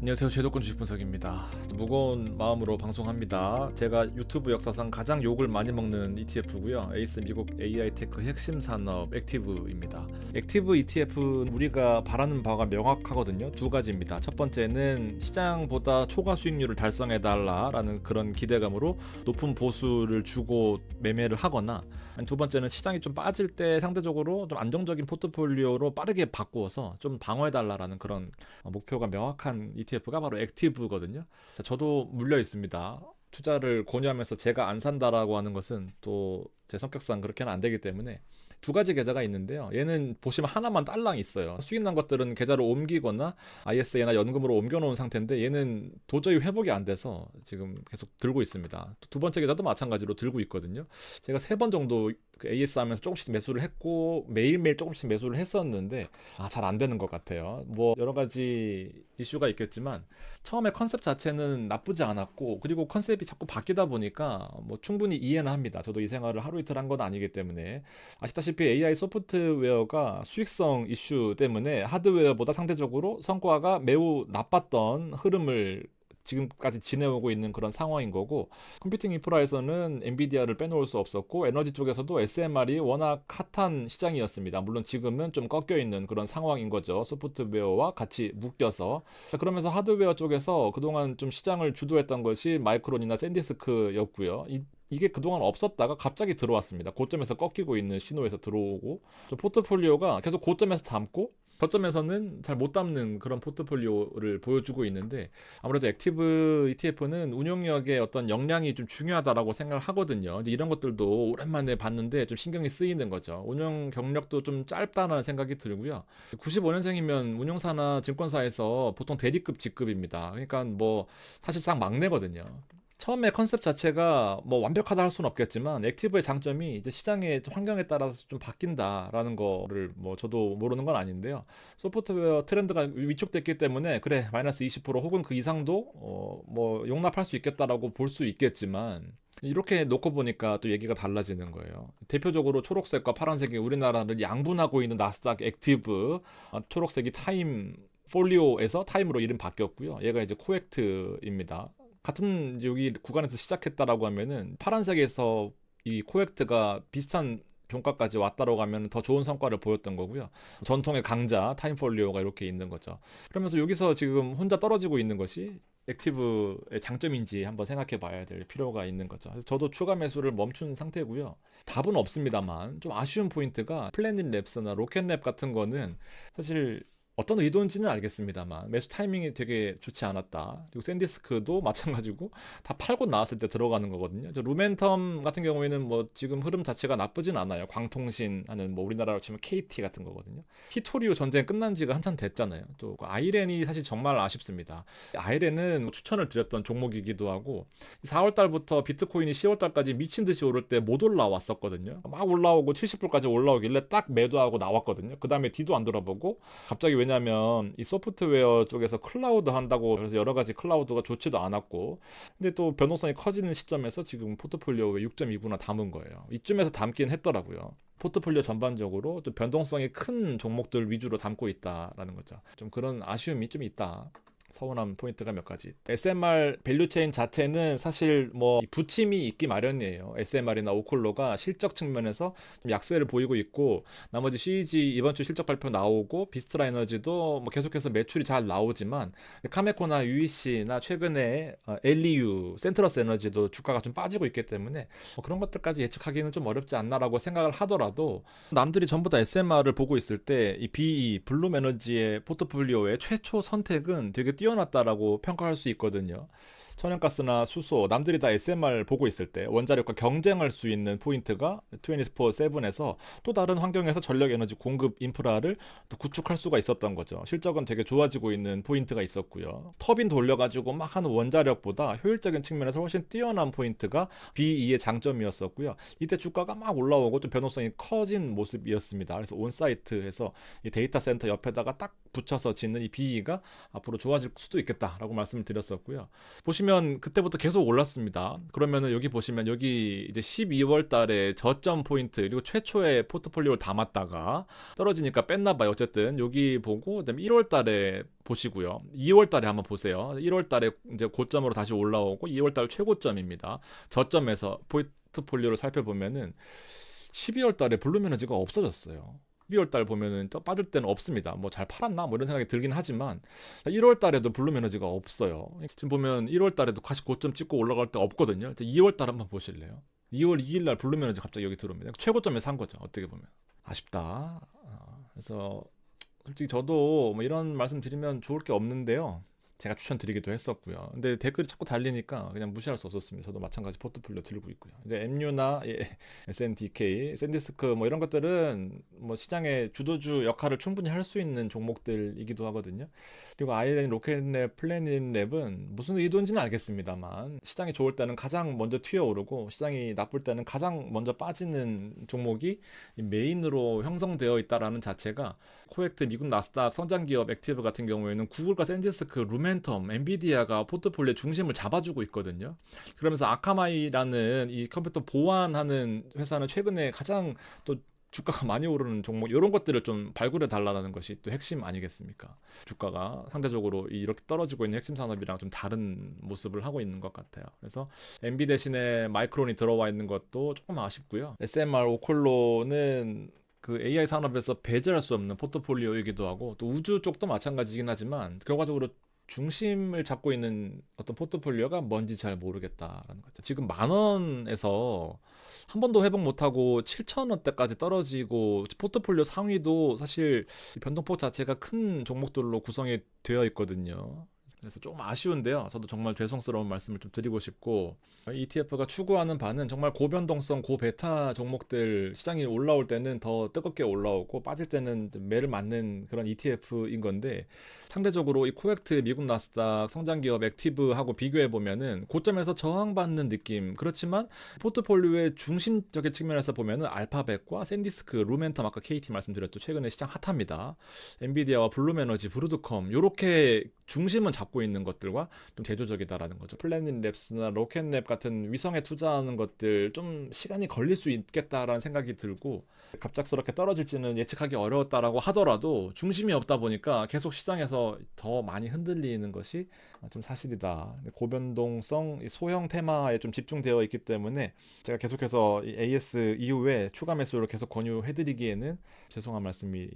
안녕하세요. 제도권 주식 분석입니다. 무거운 마음으로 방송합니다. 제가 유튜브 역사상 가장 욕을 많이 먹는 ETF고요. 에이스 미국 AI 테크 핵심 산업 액티브입니다. 액티브 ETF는 우리가 바라는 바가 명확하거든요. 두 가지입니다. 첫 번째는 시장보다 초과 수익률을 달성해달라라는 그런 기대감으로 높은 보수를 주고 매매를 하거나, 두 번째는 시장이 좀 빠질 때 상대적으로 좀 안정적인 포트폴리오로 빠르게 바꾸어서 좀 방어해달라라는 그런 목표가 명확한 ETF가 바로 액티브거든요. 저도 물려 있습니다. 투자를 권유하면서 제가 안 산다라고 하는 것은 또 제 성격상 그렇게는 안 되기 때문에 두 가지 계좌가 있는데요. 얘는 보시면 하나만 딸랑 있어요. 수익 난 것들은 계좌를 옮기거나 ISA나 연금으로 옮겨놓은 상태인데 얘는 도저히 회복이 안 돼서 지금 계속 들고 있습니다. 두 번째 계좌도 마찬가지로 들고 있거든요. 제가 세 번 정도 AS 하면서 조금씩 매수를 했고 매일매일 조금씩 매수를 했었는데 잘 안 되는 것 같아요. 뭐 여러 가지 이슈가 있겠지만 처음에 컨셉 자체는 나쁘지 않았고, 그리고 컨셉이 자꾸 바뀌다 보니까 뭐 충분히 이해는 합니다. 저도 이 생활을 하루 이틀 한 건 아니기 때문에. 아시다시피 AI 소프트웨어가 수익성 이슈 때문에 하드웨어보다 상대적으로 성과가 매우 나빴던 흐름을 지금까지 지내오고 있는 그런 상황인 거고, 컴퓨팅 인프라에서는 엔비디아를 빼놓을 수 없었고, 에너지 쪽에서도 SMR이 워낙 핫한 시장이었습니다. 물론 지금은 좀 꺾여 있는 그런 상황인 거죠. 소프트웨어와 같이 묶여서. 그러면서 하드웨어 쪽에서 그동안 좀 시장을 주도했던 것이 마이크론이나 샌디스크였고요. 이게 그동안 없었다가 갑자기 들어왔습니다. 고점에서 꺾이고 있는 신호에서 들어오고, 좀 포트폴리오가 계속 고점에서 담고 저점에서는 잘 못 담는 그런 포트폴리오를 보여주고 있는데, 아무래도 액티브 ETF는 운용력의 어떤 역량이 좀 중요하다라고 생각을 하거든요. 이제 이런 것들도 오랜만에 봤는데 좀 신경이 쓰이는 거죠. 운용 경력도 좀 짧다는 생각이 들고요. 95년생이면 운용사나 증권사에서 보통 대리급 직급입니다. 그러니까 뭐 사실상 막내거든요. 처음에 컨셉 자체가 뭐 완벽하다 할 수는 없겠지만 액티브의 장점이 이제 시장의 환경에 따라서 좀 바뀐다라는 거를 뭐 저도 모르는 건 아닌데요. 소프트웨어 트렌드가 위축됐기 때문에 그래 마이너스 20% 혹은 그 이상도 뭐 용납할 수 있겠다라고 볼 수 있겠지만, 이렇게 놓고 보니까 또 얘기가 달라지는 거예요. 대표적으로 초록색과 파란색이 우리나라를 양분하고 있는 나스닥 액티브, 초록색이 타임 폴리오에서 타임으로 이름 바뀌었고요. 얘가 이제 코액트입니다. 같은 여기 구간에서 시작했다라고 하면은 파란색에서 이 코액트가 비슷한 종가까지 왔다라고 하면 더 좋은 성과를 보였던 거고요. 전통의 강자 타임폴리오가 이렇게 있는 거죠. 그러면서 여기서 지금 혼자 떨어지고 있는 것이 액티브의 장점인지 한번 생각해 봐야 될 필요가 있는 거죠. 그래서 저도 추가 매수를 멈춘 상태고요. 답은 없습니다만 좀 아쉬운 포인트가 플래닛 랩스나 로켓랩 같은 거는 사실 어떤 의도인지는 알겠습니다만 매수 타이밍이 되게 좋지 않았다. 그리고 샌디스크도 마찬가지고 다 팔고 나왔을 때 들어가는 거거든요. 루멘텀 같은 경우에는 뭐 지금 흐름 자체가 나쁘진 않아요. 광통신 하는 뭐 우리나라로 치면 KT 같은 거거든요. 히토리오 전쟁 끝난 지가 한참 됐잖아요. 또 아이렌이 사실 정말 아쉽습니다. 아이렌은 추천을 드렸던 종목이기도 하고 4월 달부터 비트코인이 10월 달까지 미친 듯이 오를 때 못 올라왔었거든요. 막 올라오고 70불까지 올라오길래 딱 매도하고 나왔거든요. 그 다음에 뒤도 안 돌아보고 갑자기, 왜냐면 이 소프트웨어 쪽에서 클라우드 한다고 그래서 여러 가지 클라우드가 좋지도 않았고, 근데 또 변동성이 커지는 시점에서 지금 포트폴리오에 6.2구나 담은 거예요. 이쯤에서 담긴 했더라고요. 포트폴리오 전반적으로 좀 변동성이 큰 종목들 위주로 담고 있다라는 거죠. 좀 그런 아쉬움이 좀 있다. 서운한 포인트가 몇 가지. SMR 밸류체인 자체는 사실 뭐 부침이 있기 마련이에요. SMR이나 오클로가 실적 측면에서 좀 약세를 보이고 있고, 나머지 CEG 이번 주 실적 발표 나오고 비스트라 에너지도 뭐 계속해서 매출이 잘 나오지만, 카메코나 UEC나 최근에 LEU 센트러스 에너지도 주가가 좀 빠지고 있기 때문에 뭐 그런 것들까지 예측하기는 좀 어렵지 않나라고 생각을 하더라도, 남들이 전부 다 SMR을 보고 있을 때 이 BE 블룸 에너지의 포트폴리오의 최초 선택은 되게 뛰어났다라고 평가할 수 있거든요. 천연가스나 수소, 남들이 다 SMR 보고 있을 때 원자력과 경쟁할 수 있는 포인트가 24/7에서 또 다른 환경에서 전력 에너지 공급 인프라를 또 구축할 수가 있었던 거죠. 실적은 되게 좋아지고 있는 포인트가 있었고요. 터빈 돌려가지고 막 하는 원자력보다 효율적인 측면에서 훨씬 뛰어난 포인트가 BE의 장점이었었고요. 이때 주가가 막 올라오고 좀 변동성이 커진 모습이었습니다. 그래서 온사이트에서 이 데이터 센터 옆에다가 딱 붙여서 짓는 이 BE가 앞으로 좋아질 수도 있겠다라고 말씀을 드렸었고요. 보시면 보시면 그때부터 계속 올랐습니다. 그러면은 여기 보시면 여기 이제 12월 달에 저점 포인트 그리고 최초의 포트폴리오를 담았다가 떨어지니까 뺐나 봐요. 어쨌든 여기 보고 그다음에 1월 달에 보시고요. 2월 달에 한번 보세요. 1월 달에 이제 고점으로 다시 올라오고 2월 달 최고점입니다. 저점에서 포트폴리오를 살펴보면은 12월 달에 블룸 에너지가 없어졌어요. 12월 달 보면은 빠질 때는 없습니다. 뭐 잘 팔았나? 뭐 이런 생각이 들긴 하지만 1월 달에도 블룸 에너지가 없어요. 지금 보면 1월 달에도 다시 고점 찍고 올라갈 때 없거든요. 2월 달 한번 보실래요? 2월 2일 날 블룸 에너지 갑자기 여기 들어옵니다. 최고점에 산 거죠. 어떻게 보면. 아쉽다. 그래서 솔직히 저도 뭐 이런 말씀 드리면 좋을 게 없는데요. 제가 추천드리기도 했었고요. 근데 댓글이 자꾸 달리니까 그냥 무시할 수 없었습니다. 저도 마찬가지 포트폴리오 들고 있고요. 이제 MU나 SNDK, 샌디스크 뭐 이런 것들은 뭐 시장의 주도주 역할을 충분히 할 수 있는 종목들이기도 하거든요. 그리고 아이랜, 로켓랩, 플래닛랩은 무슨 의도인지는 알겠습니다만 시장이 좋을 때는 가장 먼저 튀어오르고 시장이 나쁠 때는 가장 먼저 빠지는 종목이 메인으로 형성되어 있다라는 자체가 코엑트, 미국 나스닥, 성장기업, 액티브 같은 경우에는 구글과 샌디스크, 루멘텀, 엔비디아가 포트폴리오의 중심을 잡아주고 있거든요. 그러면서 아카마이라는 이 컴퓨터 보안하는 회사는 최근에 가장 또 주가가 많이 오르는 종목 이런 것들을 좀 발굴해 달라는 것이 또 핵심 아니겠습니까? 주가가 상대적으로 이렇게 떨어지고 있는 핵심 산업이랑 좀 다른 모습을 하고 있는 것 같아요. 그래서 MB 대신에 마이크론이 들어와 있는 것도 조금 아쉽고요. SMR 오콜로는 그 AI 산업에서 배제할 수 없는 포트폴리오이기도 하고 또 우주 쪽도 마찬가지긴 하지만 결과적으로 중심을 잡고 있는 어떤 포트폴리오가 뭔지 잘 모르겠다라는 거죠. 지금 10,000원에서 한 번도 회복 못하고 7,000원대까지 떨어지고 포트폴리오 상위도 사실 변동폭 자체가 큰 종목들로 구성이 되어 있거든요. 그래서 조금 아쉬운데요. 저도 정말 죄송스러운 말씀을 좀 드리고 싶고 ETF가 추구하는 바는 정말 고변동성, 고베타 종목들 시장이 올라올 때는 더 뜨겁게 올라오고 빠질 때는 매를 맞는 그런 ETF인 건데 상대적으로 이 코엑트, 미국 나스닥, 성장기업, 액티브하고 비교해 보면은 고점에서 저항받는 느낌. 그렇지만 포트폴리오의 중심적인 측면에서 보면은 알파벳과 샌디스크, 루멘텀 아까 KT 말씀드렸죠. 최근에 시장 핫합니다. 엔비디아와 블룸에너지, 브루드컴 요렇게 중심은 잡고 있는 것들과 좀 대조적이다라는 거죠. 플래닛랩스나 로켓랩 같은 위성에 투자하는 것들 좀 시간이 걸릴 수 있겠다라는 생각이 들고 갑작스럽게 떨어질지는 예측하기 어려웠다라고 하더라도 중심이 없다 보니까 계속 시장에서 더 많이 흔들리는 것이 좀 사실이다. 고변동성 소형 테마에 좀 집중되어 있기 때문에 제가 계속해서 AS 이후에 추가 매수를 계속 권유해드리기에는 죄송한 말씀일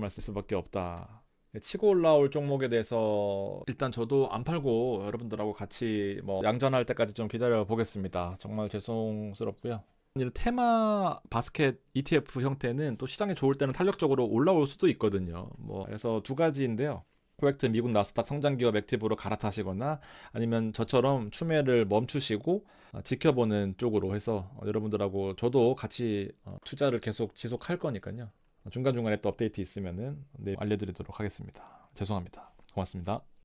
수밖에 없다. 치고 올라올 종목에 대해서 일단 저도 안 팔고 여러분들하고 같이 뭐 양전할 때까지 좀 기다려 보겠습니다. 정말 죄송스럽고요. 이 테마 바스켓 ETF 형태는 또 시장이 좋을 때는 탄력적으로 올라올 수도 있거든요. 뭐 그래서 두 가지인데요. 코엑트, 미국 나스닥, 성장기업 액티브로 갈아타시거나 아니면 저처럼 추매를 멈추시고 지켜보는 쪽으로 해서 여러분들하고 저도 같이 투자를 계속 지속할 거니까요. 중간중간에 또 업데이트 있으면은 네, 알려드리도록 하겠습니다. 죄송합니다. 고맙습니다.